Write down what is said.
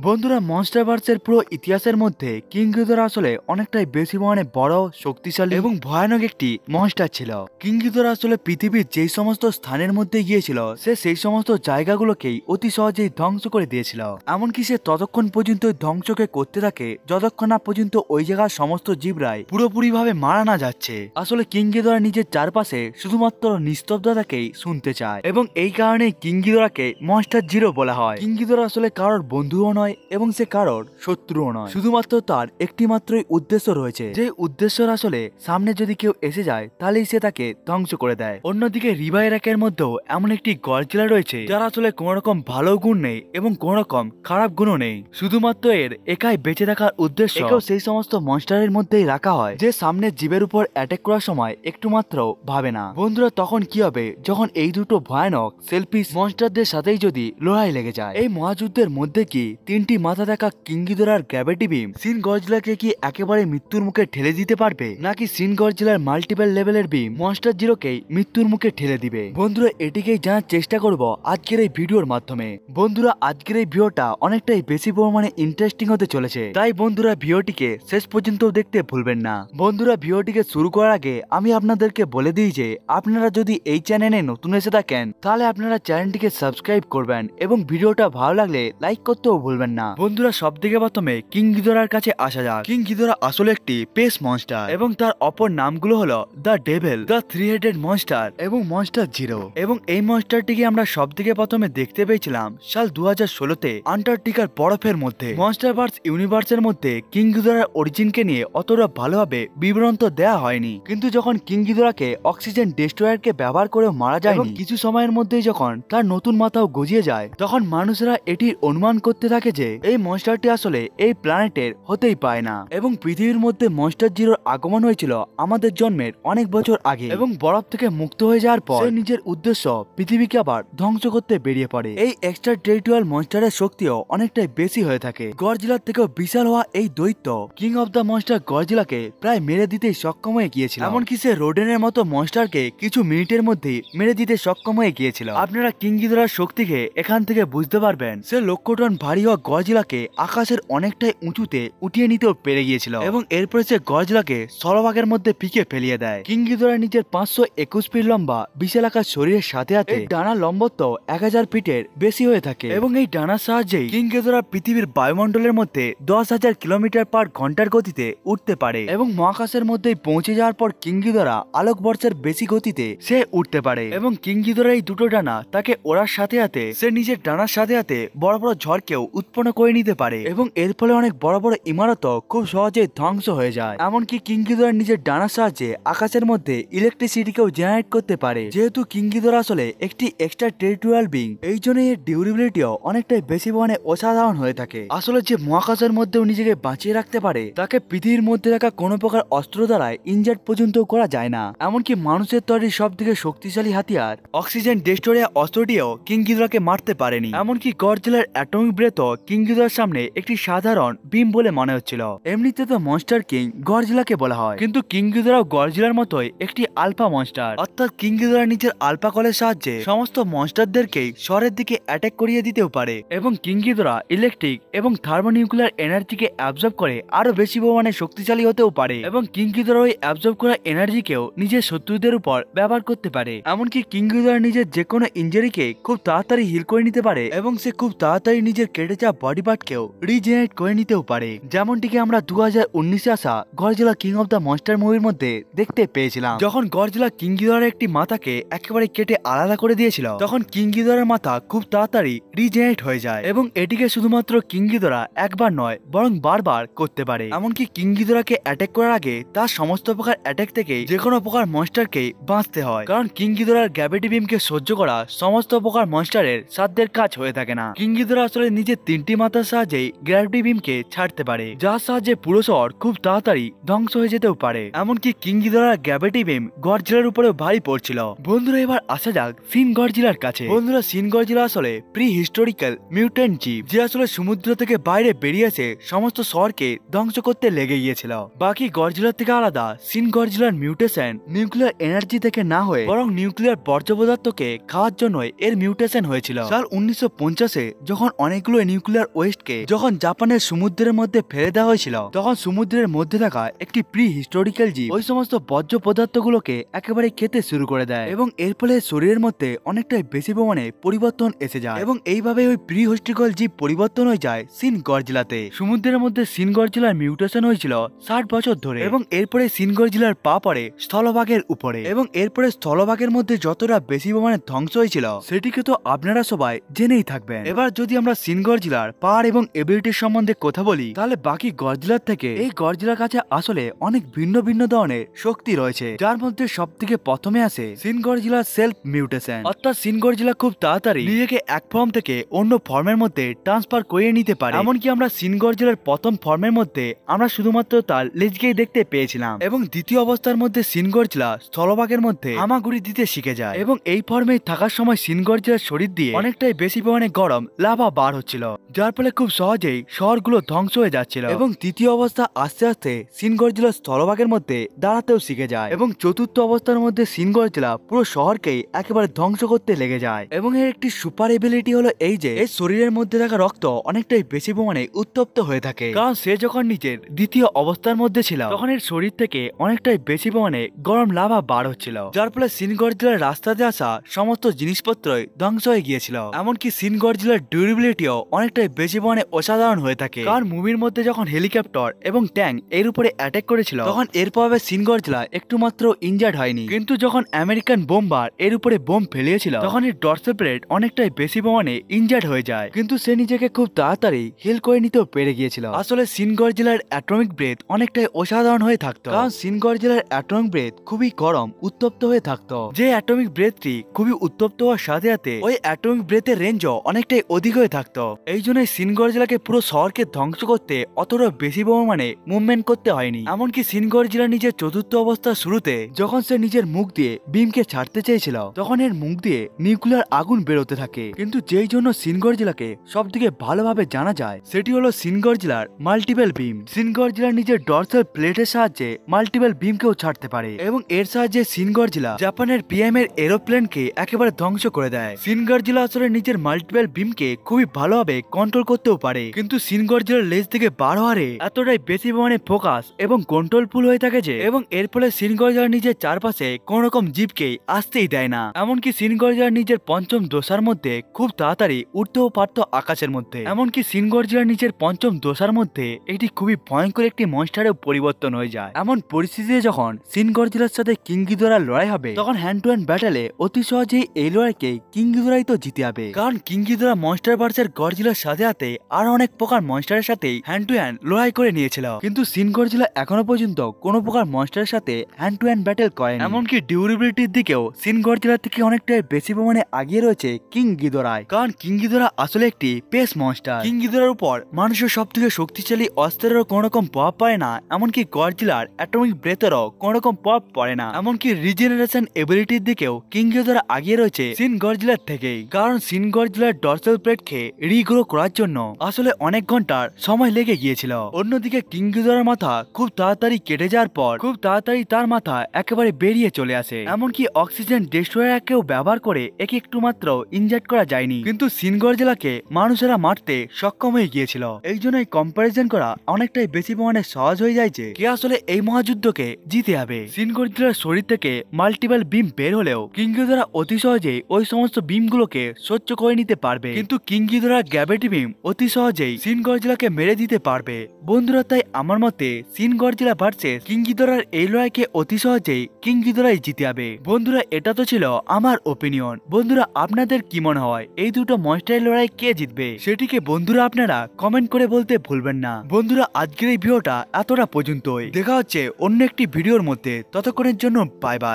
বন্ধুরা, মনস্টারভার্সের পুরো ইতিহাসের মধ্যে কিং গিদরা আসলে অনেকটাই বেশি মানে বড়, শক্তিশালী এবং ভয়ানক একটি মনস্টার ছিল। কিং গিদরা আসলে পৃথিবীর যেই সমস্ত স্থানের মধ্যে গিয়েছিল সে সেই সমস্ত জায়গাগুলোকেই অতি সহজেই ধ্বংস করে দিয়েছিল। এমনকি সে ততক্ষণ পর্যন্ত ধ্বংসকে করতে থাকে যতক্ষণ না পর্যন্ত ওই জায়গার সমস্ত জীবরাই পুরোপুরি ভাবে মারা না যাচ্ছে। আসলে কিং গিদরা নিজের চারপাশে শুধুমাত্র নিস্তব্ধতাকেই শুনতে চায় এবং এই কারণেই কিং গিদরাকে মনস্টার জিরো বলা হয়। কিং গিদরা আসলে কারোর বন্ধুও নয় এবং সে কারোর শত্রুও নয়, শুধুমাত্র তার একটি মাত্রই উদ্দেশ্য রয়েছে, যে উদ্দেশ্যের আসলে সামনে যদি কেউ এসে যায় তাহলেই সে তাকে ধ্বংস করে দেয়। অন্যদিকে রিভাইরাকের মধ্যেও এমন একটি গডজিলা রয়েছে যার আসলে কোন রকম ভালো গুণ নেই এবং কোন রকম খারাপ গুণও নেই, শুধুমাত্র এর একাই বেঁচে থাকার উদ্দেশ্য। একেও সেই সমস্ত মনস্টারের মধ্যেই রাখা হয় যে সামনে জীবের উপর অ্যাটাক করার সময় একটু মাত্র ভাবে না। বন্ধুরা, তখন কি হবে যখন এই দুটো ভয়ানক সেলফিশ মনস্টারদের সাথেই যদি লড়াই লেগে যায়? এই মহাযুদ্ধের মধ্যে কি তিনটি মাথা দেখা কিং গিদরার গ্র্যাভিটি বিম সিন গডজিলাকে কি একেবারে মৃত্যুর মুখে ঠেলে দিতে পারবে, নাকি সিন গডজিলার মাল্টিপল লেভেলের বিম মনস্টার জিরোকেই মৃত্যুর মুখে ঠেলে দিবে? বন্ধুরা, এটিকেই জানার চেষ্টা করব আজকের এই ভিডিওর মাধ্যমে। বন্ধুরা, আজকের এই ভিডিওটা অনেকটাই বেশি পরিমাণে ইন্টারেস্টিং হতে চলেছে, তাই বন্ধুরা ভিডিওটিকে শেষ পর্যন্ত দেখতে ভুলবেন না। বন্ধুরা, ভিডিওটিকে শুরু করার আগে আমি আপনাদেরকে বলে দিই যে আপনারা যদি এই চ্যানেলে নতুন এসে থাকেন তাহলে আপনারা চ্যানেলটিকে সাবস্ক্রাইব করবেন এবং ভিডিওটা ভালো লাগলে লাইক করতেও ভুলবেন না। বন্ধুরা, সবথেকে প্রথমে কিং গিদরার কাছে আসা যাক। কিং গিদরা আসলে একটি পেস মনস্টার এবং তার অপর নামগুলো হলো the devil, the three headed monster এবং মনস্টার জিরো। এবং এই মনস্টারটিকে আমরা সবথেকে প্রথমে দেখতে পেয়েছিলাম সাল 2016-তে আন্টার্কটিকার বরফের মধ্যে। মনস্টারভার্স ইউনিভার্সের মধ্যে কিং গিদরার অরিজিনকে নিয়ে অতটা ভালোভাবে বিবরণ তো দেওয়া হয়নি, কিন্তু যখন কিং গিদরাকে অক্সিজেন ডেস্ট্রয়ারকে ব্যবহার করে মারা যায় এবং কিছু সময়ের মধ্যেই যখন তার নতুন মাথাও গজিয়ে যায় তখন মানুষরা এটির অনুমান করতে থাকে যে এই মনস্টারটি আসলে এই প্ল্যানেটের হতেই পায় না এবং পৃথিবীর মধ্যে মনস্টার জিরোর আগমন হয়েছিল আমাদের জন্মের অনেক বছর আগে এবং বরফ থেকে মুক্ত হয়ে যাওয়ার পর সে নিজের উদ্দেশ্য পৃথিবীকে আবার ধ্বংস করতে বেরিয়ে পড়ে। এই এক্সট্রা টেরিটোরিয়াল মনস্টারের শক্তিও অনেকটাই বেশি হয়ে থাকে। গডজিলার থেকেও বিশাল হওয়া এই দৈত্য কিং অফ দ্য মনস্টার গডজিলাকে প্রায় মেরে দিতে সক্ষম হয়ে গিয়েছিল। এমনকি সে রোডেনের মতো মনস্টারকে কিছু মিনিটের মধ্যে মেরে দিতে সক্ষম হয়ে গিয়েছিল। আপনারা কিং গিদরার শক্তিকে এখান থেকে বুঝতে পারবেন। সে লক্ষ টন ভারী হওয়া গডজিলাকে আকাশের অনেকটাই উঁচুতে উঠিয়ে নিতেও পেরে গিয়েছিল এবং এরপরে সে গডজিলাকে স্থলভাগের মধ্যে পিকে ফেলিয়ে দেয়। কিং গিদরা নিজের 521 ফিট লম্বা বিশাল আকার শরীরের সাথে সাথে ডানা লম্বত্ব 1000 ফিটের বেশি হয়ে থাকে এবং এই ডানার সাহায্যেই কিং গিদরা পৃথিবীর বায়ুমণ্ডলের মধ্যে 10,000 কিলোমিটার পার ঘন্টার গতিতে উঠতে পারে এবং মহাকাশের মধ্যে পৌঁছে যাওয়ার পর কিং গিদরা আলোকবর্ষের বেশি গতিতে সে উঠতে পারে এবং কিং গিদরা এই দুটো ডানা তাকে ওড়ার সাথে সাথে সে নিজের ডানার সাথে সাথে বড় বড় ঝড়কেও উৎপন্ন করে নিতে পারে এবং এর ফলে অনেক বড় বড় ইমারত খুব সহজে ধ্বংস হয়ে যায়। এমনকি কিং গিদরা নিজের ডানার সাহায্যে আকাশের মধ্যে ইলেকট্রিসিটিকেও জেনারেট করতে পারে। যেহেতু কিং গিদরা আসলে একটি এক্সট্রা টেরিটোরিয়াল বিং, এই জন্য এর ডিউরেবিলিটিও অনেকটাই বেশি পরিমাণে অসাধারণ হয়ে থাকে। আসলে যে মহাকাশের মধ্যেও নিজেকে বাঁচিয়ে রাখতে পারে তাকে পৃথিবীর মধ্যে থাকা কোনো প্রকার অস্ত্র দ্বারাই ইনজার্ড পর্যন্ত করা যায় না। এমনকি মানুষের তৈরি সব থেকে শক্তিশালী হাতিয়ার অক্সিজেন ডেস্ট্রয়ার অস্ত্রটিও কিং গিদরাকে মারতে পারেনি। এমনকি গডজিলার অ্যাটমিক ব্রেথও কিং গিদরার সামনে একটি সাধারণ বিম বলে মনে হচ্ছিল। এমনিতে তো মনস্টার কিং গডজিলাকে বলা হয়, কিন্তু কিং গিদরাও গডজিলার মতোই একটি আলফা মনস্টার, অর্থাৎ কিং গিদরা নিজের আলফা কলের সাহায্যে সমস্ত মনস্টারদেরকেই শহরের দিকে অ্যাটাক করিয়ে দিতেও পারে এবং কিং গিদরা ইলেকট্রিক এবং থার্মোনিউক্লিয়ার এনার্জিকে অ্যাবজর্ব করে আরো বেশি পরিমাণে শক্তিশালী হতেও পারে এবং কিং গিদরা ওই অ্যাবজর্ব করা এনার্জিকেও নিজের শত্রুদের উপর ব্যবহার করতে পারে। এমনকি কিং গিদরা নিজের যে কোনো ইঞ্জুরিকে খুব তাড়াতাড়ি হিল করে নিতে পারে এবং সে খুব তাড়াতাড়ি নিজের কেটে যাওয়া বডি পার্টকেও রিজেনারেট করে নিতেও পারে, যেমনটিকে আমরা 2019-এ আসা Godzilla king of the monster মুভির মধ্যে দেখতে পেয়েছিলাম। যখন গডজিলা কিং গিদরার একটি মাথাকে একেবারে কেটে আলাদা করে দিয়েছিল তখন কিং গিদরার মাথা খুব তাড়াতাড়ি রিজেনারেট হয়ে যায় এবং এটিকে শুধুমাত্র কিং গিদরা একবার নয় বরং বারবার করতে পারে। এমনকি কিং গিদরাকে অ্যাটাক করার আগে তার সমস্ত প্রকার অ্যাটাক থেকে যে কোনো প্রকার মনস্টারকে বাঁচতে হয়, কারণ কিং গিদরার গ্র্যাভিটি বিমকে সহ্য করা সমস্ত প্রকার মনস্টারের সাধ্যের কাজ হয়ে থাকে না। কিং গিদরা আসলে নিজের তিনটি মাথার সাহায্যেই গ্র্যাভিটি বিমকে ছাড়তে পারে, যার সাহায্যে পুরো শহর খুব তাড়াতাড়ি ধ্বংস হয়ে যেতেও পারে। এমনকি কিং গিদরার গ্র্যাভিটি বিম গডজিলার উপরেও ভারী পড়ছিল। বন্ধুরা, এবার আসা যাক সিন গডজিলার কাছে। বন্ধুরা, সিন গডজিলা আসলে প্রি হিস্টোরিক্যাল মিউট্যান্ট জীব, যে আসলে সমুদ্র থেকে বাইরে বেরিয়ে এসে সমস্ত শহরকে ধ্বংস করতে লেগে গিয়েছিল। বাকি গডজিলার থেকে আলাদা সিন গডজিলার মিউটেশন নিউক্লিয়ার এনার্জি থেকে না হয়ে বরং নিউক্লিয়ার বর্জ্য পদার্থকে খাওয়ার জন্য এর মিউটেশন হয়েছিল। সাল 1950-এ যখন অনেকগুলো নিউক্লিয়ার নিউক্লিয়ার ওয়েস্টকে যখন জাপানের সমুদ্রের মধ্যে ফেলে দেওয়া হয়েছিল, তখন সমুদ্রের মধ্যে থাকা একটি প্রি হিস্টোরিক্যাল জীব ওই সমস্ত বর্জ্য পদার্থগুলোকে একেবারে খেতে শুরু করে দেয় এবং এর ফলে শরীরের মধ্যে অনেকটাই বেশি পরিমাণে পরিবর্তন এসে যায় এবং এইভাবে ওই প্রি হিস্টোরিক্যাল জীব পরিবর্তন হয়ে যায় সিন গডজিলাতে। সমুদ্রের মধ্যে সিন গডজিলার মিউটেশন হয়েছিল 60 বছর ধরে এবং এরপরে সিন গডজিলার পা পড়ে স্থলভাগের উপরে এবং এরপরে স্থলভাগের মধ্যে যতটা বেশি পরিমাণে ধ্বংস হয়েছিল সেটিকে তো আপনারা সবাই জেনেই থাকবেন। এবার যদি আমরা সিন গডজিলার পাওয়ার এবং এবিলিটির সম্বন্ধে কথা বলি, তাহলে বাকি গডজিলার থেকে এই গডজিলার কাছে আসলে অনেক ভিন্ন ভিন্ন ধরনের শক্তি রয়েছে, যার মধ্যে সব থেকে প্রথমে আসে সিন গডজিলার সেলফ মিউটেশন। অর্থাৎ সিন গডজিলা খুব তাড়াতাড়ি নিজেকে এক ফর্ম থেকে অন্য ফর্মের মধ্যে ট্রান্সফার করে নিতে পারে। এমনকি আমরা সিন গডজিলার প্রথম ফর্মের মধ্যে আমরা শুধুমাত্র তার লেজকেই দেখতে পেয়েছিলাম এবং দ্বিতীয় অবস্থার মধ্যে সিন গডজিলা স্থলভাগের মধ্যে হামাগুড়ি দিতে শিখে যায় এবং এই ফর্মে থাকার সময় সিন গডজিলার শরীর দিয়ে অনেকটাই বেশি পরিমাণে গরম লাভা বার হচ্ছিল, যার ফলে খুব সহজেই শহরগুলো ধ্বংস হয়ে যাচ্ছিল এবং তৃতীয় অবস্থা আস্তে আস্তে সিন গডজিলা স্থলভাগের মধ্যে দাঁড়াতেও শিখে যায় এবং চতুর্থ অবস্থার মধ্যে সিন গডজিলা পুরো শহরকেই একেবারে ধ্বংস করতে লেগে যায়। এবং এর একটি সুপার এবিলিটি হলো এই যে এর শরীরের মধ্যে থাকা রক্ত অনেকটাই বেশি পরিমাণে উত্তপ্ত হয়ে থাকে, কারণ সে যখন নিজের দ্বিতীয় অবস্থার মধ্যে ছিল তখন এর শরীর থেকে অনেকটাই বেশি পরিমাণে গরম লাভা বার হচ্ছিল, যার ফলে সিন গডজিলার রাস্তাতে আসা সমস্ত জিনিসপত্রই ধ্বংস হয়ে গিয়েছিল। এমনকি সিন গডজিলার ডিউরেবিলিটিও অনেকটাই বেশি পরিমাণে অসাধারণ হয়ে থাকে, কারণ মুভির মধ্যে যখন হেলিকপ্টার এবং ট্যাঙ্ক এর উপরে অ্যাটাক করেছিল তখন এর প্রভাবে সিন গডজিলা একটু মাত্র ইনজার্ড হয়নি, কিন্তু যখন আমেরিকান বোমবার এর উপরে বোম ফেলিয়েছিল তখন এর ডর্সাল প্লেট অনেকটাই বেশি পরিমাণে ইনজার্ড হয়ে যায়, কিন্তু সে নিজেকে খুব তাড়াতাড়ি হিল করে নিতেও পেরে গিয়েছিল। আসলে সিন গডজিলার অ্যাটমিক ব্রেথ অনেকটাই অসাধারণ হয়ে থাকতো, কারণ সিন গডজিলার অ্যাটমিক ব্রেথ খুবই গরম উত্তপ্ত হয়ে থাকতো, যে অ্যাটমিক ব্রেথটি খুবই উত্তপ্ত হওয়ার সাথে সাথে ওই অ্যাটমিক ব্রেথের রেঞ্জও অনেকটাই অধিক হয়ে থাকতো। এই জন্যই সিন গডজিলাকে পুরো শহরকে ধ্বংস করতে অতটা বেশি পরিমাণে মুভমেন্ট করতে হয়নি। এমনকি সিন গডজিলা নিজের চতুর্থ অবস্থার শুরুতে যখন সে নিজের মুখ দিয়ে বিমকে ছাড়তে চেয়েছিল তখন এর মুখ দিয়ে নিউক্লিয়ার আগুন বেরোতে থাকে, কিন্তু যেই জন্য সিন গডজিলাকে সব থেকে ভালোভাবে জানা যায় সেটি হলো সিন গডজিলার মাল্টিপল বিম। সিন গডজিলা নিজের ডর্সাল প্লেটের সাহায্যে মাল্টিপল বিমকেও ছাড়তে পারে এবং এর সাহায্যে সিন গডজিলা জাপানের পিএম এর এরোপ্লেনকে একেবারে ধ্বংস করে দেয়। সিন গডজিলা আসলে নিজের মাল্টিপল বিমকে খুবই ভালোভাবে কন্ট্রোল করতেও পারে, কিন্তু সিন গডজিলার লেজ থেকে বার হওয়ারে এতটাই বেশি পরিমাণে ফোকাস এবং কন্ট্রোলফুল হয়ে থাকে যে এবং এর ফলে সিন গডজিলা নিজের চারপাশে কোন রকম জীবকে আসতেই দেয় না। এমনকি সিন গডজিলা নিজের পঞ্চম দশার মধ্যে খুব তাড়াতাড়ি উঠতেও পারত আকাশের মধ্যে। এমনকি সিন গডজিলা নিজের পঞ্চম দশার মধ্যে এটি খুবই ভয়ঙ্কর একটি মনস্টারে পরিবর্তন হয়ে যায়। এমন পরিস্থিতিতে যখন সিন গডজিলার সাথে কিং গিদোরার লড়াই হবে তখন হ্যান্ড টু হ্যান্ড ব্যাটেলে অতি সহজেই এই লড়াইকে কিং গিদোরাই তো জিতে যাবে, কারণ কিং গিদোরা মনস্টার ভার্সের গডজিলার সাথে সাথে আরো অনেক প্রকার মনস্টারের সাথে হ্যান্ড টু হ্যান্ড লড়াই করে নিয়েছিল, কিন্তু সিন গডজিলা এখনো পর্যন্ত কোনো প্রকার মনস্টারের সাথে হ্যান্ড টু হ্যান্ড ব্যাটেল করেনি। এমনকি ডিউরেবিলিটির দিকেও সিন গডজিলা থেকে অনেকটাই বেশি পরিমাণে আগিয়ে রয়েছে কিং গিদোরায়, কারণ কিং গিদোরা আসলে একটি পেস মনস্টার। কিং গিদোরার উপর মানুষের সব থেকে শক্তিশালী অস্ত্রেরও কোনো রকম প্রভাব পড়ে না, এমনকি গডজিলার অ্যাটমিক ব্রেথেরও কোনো রকম প্রভাব পড়ে না। এমনকি রিজেনারেশন এবিলিটির দিকেও কিং গিদোরা আগিয়ে রয়েছে সিন গডজিলার থেকেই, কারণ সিন গডজিলার ডর্সাল প্লেটকে রিগ্রো করার জন্য আসলে অনেক ঘন্টার সময় লেগে গিয়েছিল। অন্যদিকে কিং গিদোরার মাথা খুব তাড়াতাড়ি কেটে যাওয়ার পর খুব তাড়াতাড়ি তার মাথা একেবারে বেরিয়ে চলে আসে, এমনকি অক্সিজেন ডেস্ট্রয়ারকেও ব্যবহার করে একে একটু মাত্র ইনজেক্ট করা যায়নি, কিন্তু সিন গডজিলাকে মানুষেরা মারতে সক্ষম হয়ে গিয়েছিল। এই জন্যই কম্পারিজন করা অনেকটাই বেশি পরিমাণে সহজ হয়ে যায় যে কে আসলে এই মহাযুদ্ধকে জিতে যাবে। সিন গডজিলার শরীর থেকে মাল্টিপল বিম বের হলেও কিং গিদোরা অতি সহজে ওই সমস্ত বিমগুলোকে সহ্য করে নিতে পারবে, কিন্তু কিং গিদোরার গ্র্যাভিটি বিম অতি সহজেই সিন গডজিলাকে মেরে দিতে পারবে। বন্ধুরা, তাই আমার মতে সিন গডজিলা ভার্সেস কিং গিদোরার এই লড়াইকে অতি সহজেই কিং গিদোরাই জিতে যাবে। বন্ধুরা, এটা তো ছিল আমার ওপিনিয়ন। বন্ধুরা, আপনাদের কি মনে হয় এই দুটো মনস্টারের লড়াই কে জিতবে সেটিকে বন্ধুরা আপনারা কমেন্ট করে বলতে ভুলবেন না। বন্ধুরা, আজকের এই ভিডিওটা এতটা পর্যন্তই, দেখা হচ্ছে অন্য একটি ভিডিওর মধ্যে, ততক্ষণের জন্য বাই বাই।